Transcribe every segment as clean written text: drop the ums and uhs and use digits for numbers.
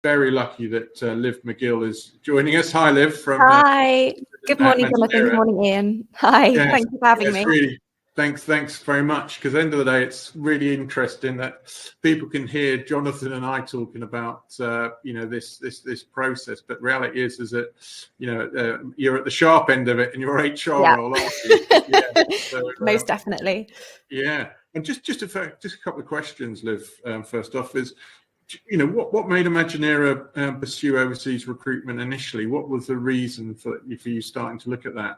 very lucky that Liv Magill is joining us. Hi, Liv. Hi. Good morning, Jonathan. Good morning, Ian. Hi. Yes, thank you for having me. Really, thanks very much. Because at the end of the day, it's really interesting that people can hear Jonathan and I talking about this process. But reality is that you're at the sharp end of it in your HR role, aren't you? So, most definitely. Yeah, and just a couple of questions, Liv. First off, is what made Imaginera pursue overseas recruitment initially? What was the reason for you starting to look at that?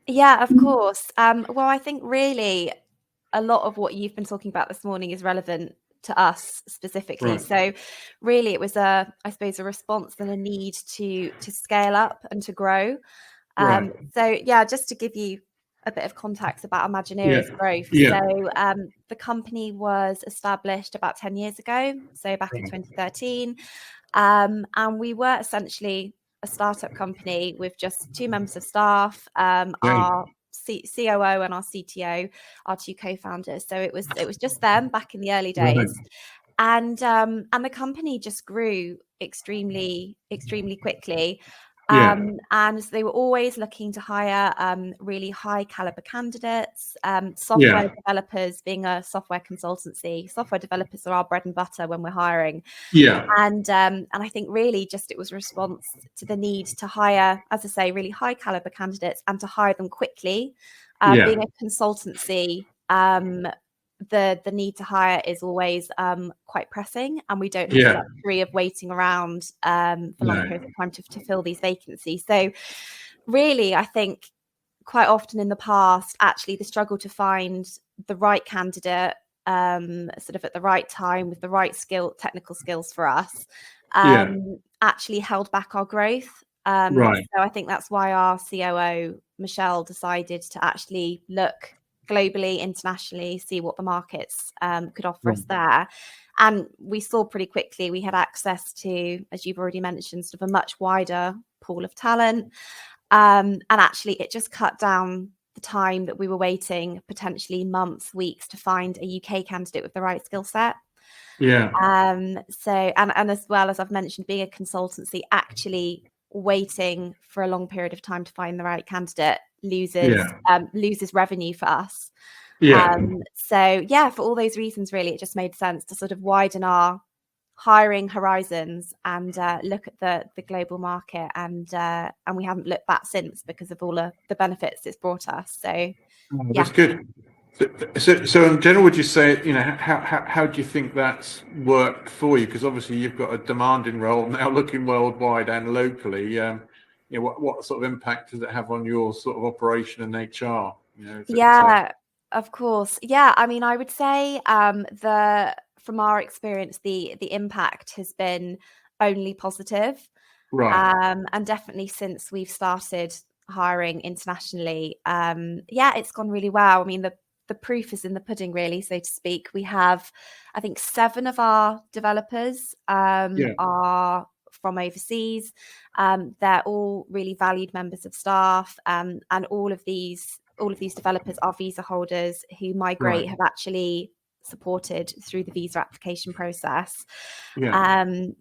Yeah, of course. Well, I think really a lot of what you've been talking about this morning is relevant to us specifically. Right. So really it was I suppose a response and a need to scale up and to grow. Right. So yeah, just to give you a bit of context about Imaginera's growth. Yeah. So the company was established about 10 years ago, so back in 2013. And we were essentially a startup company with just 2 members of staff, our COO and our CTO, our 2 co-founders. So it was just them back in the early days. Right. And the company just grew extremely quickly. And they were always looking to hire really high caliber candidates, software developers. Being a software consultancy, software developers are our bread and butter when we're hiring. And I think really just it was a response to the need to hire, as I say, really high caliber candidates and to hire them quickly. Being a consultancy, the need to hire is always quite pressing, and we don't have the luxury of waiting around for long periods of time to fill these vacancies. So really, I think quite often in the past, actually the struggle to find the right candidate sort of at the right time with the right technical skills for us actually held back our growth. So I think that's why our COO, Michelle, decided to actually look globally, internationally, see what the markets could offer us there. And we saw pretty quickly we had access to, as you've already mentioned, sort of a much wider pool of talent. And actually it just cut down the time that we were waiting, potentially months, weeks, to find a UK candidate with the right skill set. So and as well as I've mentioned, being a consultancy, actually waiting for a long period of time to find the right candidate loses revenue for us. So for all those reasons, really, it just made sense to sort of widen our hiring horizons and look at the global market, and we haven't looked back since because of all of the benefits it's brought us. So that's good. So in general, would you say, how do you think that's worked for you? Because obviously you've got a demanding role now, looking worldwide and locally. What sort of impact does it have on your sort of operation and HR? Of course. Yeah, I mean, I would say from our experience, the impact has been only positive. And definitely since we've started hiring internationally, it's gone really well. I mean, the proof is in the pudding, really, so to speak. We have, I think, 7 of our developers are from overseas. They're all really valued members of staff, and all of these developers are visa holders who Migrate have actually supported through the visa application process. We're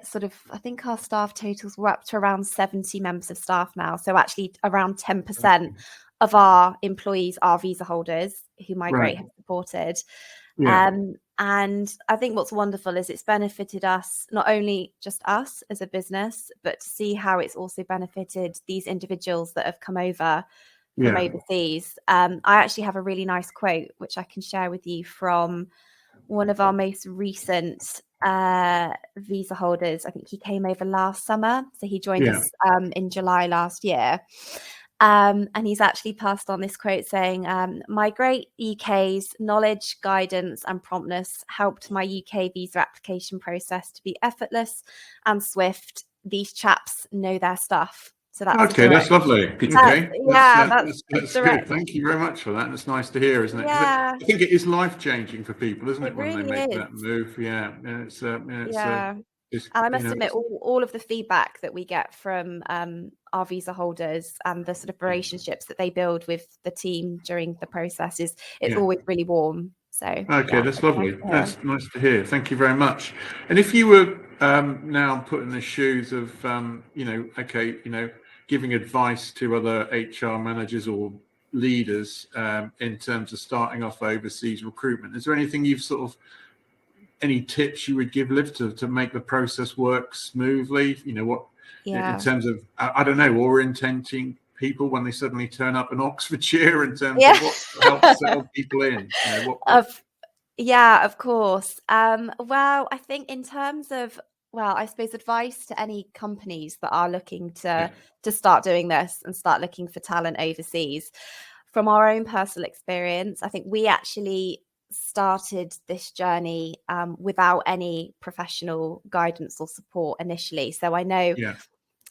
sort of, I think our staff totals were up to around 70 members of staff now. So actually around 10% of our employees are visa holders who Migrate have supported. And I think what's wonderful is it's benefited us, not only just us as a business, but to see how it's also benefited these individuals that have come over from overseas. I actually have a really nice quote, which I can share with you, from one of our most recent visa holders. I think he came over last summer. So he joined us in July last year. And he's actually passed on this quote saying, Migrate UK's knowledge, guidance and promptness helped my UK visa application process to be effortless and swift. These chaps know their stuff. So that's that's lovely. That's good. Thank you very much for that. That's nice to hear, isn't it? I think it is life-changing for people, isn't it, when they make that move? And I must admit, all of the feedback that we get from our visa holders and the sort of relationships that they build with the team during the process it's always really warm. So Okay, yeah, that's it's nice lovely. to hear. That's nice to hear. Thank you very much. And if you were now put in the shoes of, giving advice to other HR managers or leaders in terms of starting off overseas recruitment, is there anything any tips you would give, Liv, to make the process work smoothly? In terms of, I don't know, orienting people when they suddenly turn up in Oxfordshire, in terms of what helps settle people in? Yeah, of course. Well, I think in terms of, I suppose advice to any companies that are looking to start doing this and start looking for talent overseas. From our own personal experience, I think we actually started this journey without any professional guidance or support initially. So I know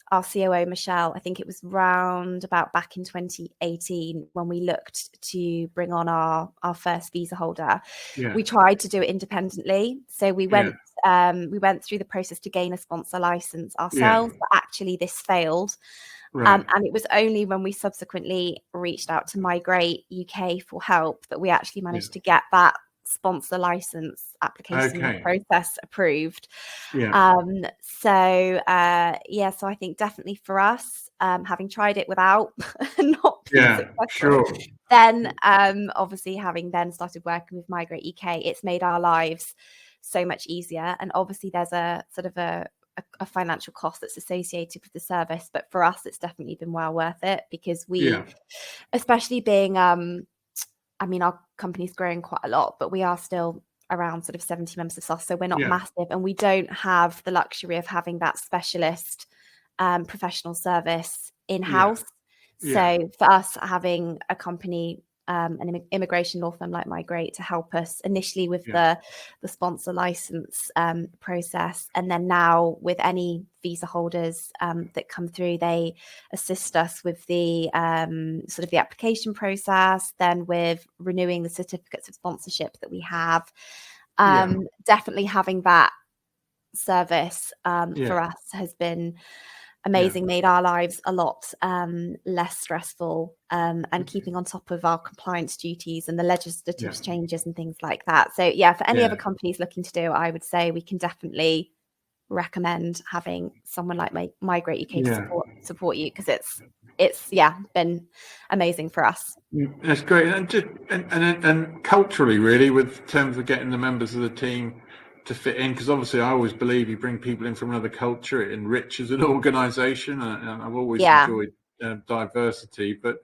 our COO, Michelle, I think it was round about back in 2018 when we looked to bring on our first visa holder. We tried to do it independently. So we went through the process to gain a sponsor license ourselves, but actually this failed. And it was only when we subsequently reached out to Migrate UK for help that we actually managed to get that sponsor license application process approved. So I think definitely for us, having tried it without not being successful, then obviously having then started working with Migrate UK, it's made our lives so much easier. And obviously there's a sort of a financial cost that's associated with the service, but for us it's definitely been well worth it, because we, especially being our company's growing quite a lot, but we are still around sort of 70 members of staff, so we're not massive, and we don't have the luxury of having that specialist professional service in-house. So for us, having a company, an immigration law firm like Migrate, to help us initially with the sponsor license process, and then now with any visa holders that come through, they assist us with the sort of the application process, then with renewing the certificates of sponsorship that we have. Definitely having that service for us has been amazing, made our lives a lot less stressful, and keeping on top of our compliance duties and the legislative changes and things like that. So for any other companies looking to do it, I would say we can definitely recommend having someone like Migrate UK to support you, because it's been amazing for us. That's great. And culturally, really, with terms of getting the members of the team to fit in, because obviously I always believe you bring people in from another culture, it enriches an organization, and I've always enjoyed diversity. But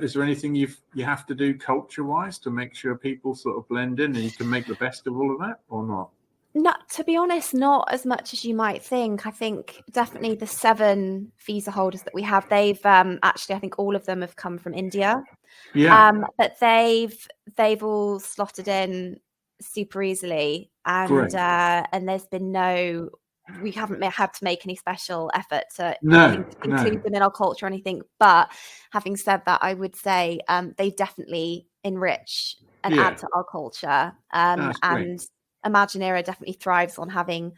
is there anything you have to do culture wise to make sure people sort of blend in and you can make the best of all of that, or not? Not, to be honest, not as much as you might think. I think definitely the 7 visa holders that we have, they've actually, I think all of them have come from India. But they've all slotted in super easily, and there's been we haven't had to make any special effort to include them in our culture or anything. But having said that, I would say they definitely enrich and add to our culture. And Imaginera definitely thrives on having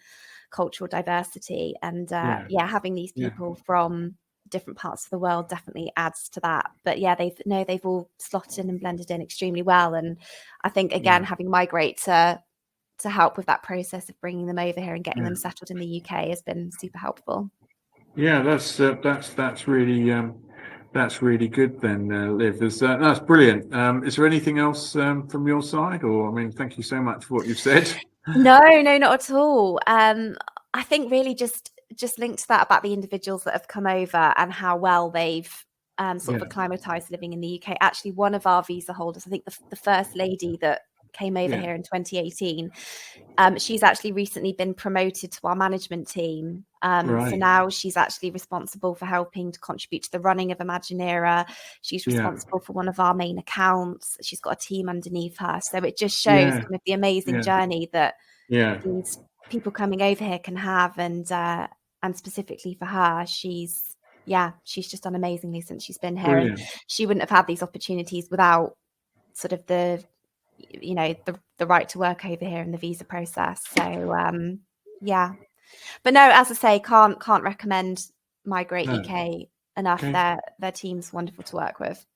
cultural diversity, and having these people from different parts of the world definitely adds to that. But they've all slotted in and blended in extremely well, and I think again having Migrate to help with that process of bringing them over here and getting them settled in the UK has been super helpful. That's really good then, Liv. That's brilliant. Is there anything else from your side, or thank you so much for what you've said. No, not at all. I think really just linked to that about the individuals that have come over and how well they've sort of acclimatized living in the UK. Actually, one of our visa holders, I think the first lady that came over here in 2018, she's actually recently been promoted to our management team. So now she's actually responsible for helping to contribute to the running of Imaginera. She's responsible for one of our main accounts. She's got a team underneath her. So it just shows kind of the amazing journey that these people coming over here can have. And specifically for her, she's just done amazingly since she's been here. And she wouldn't have had these opportunities without sort of the right to work over here in the visa process. So but no, as I say, can't recommend Migrate UK enough. Their team's wonderful to work with.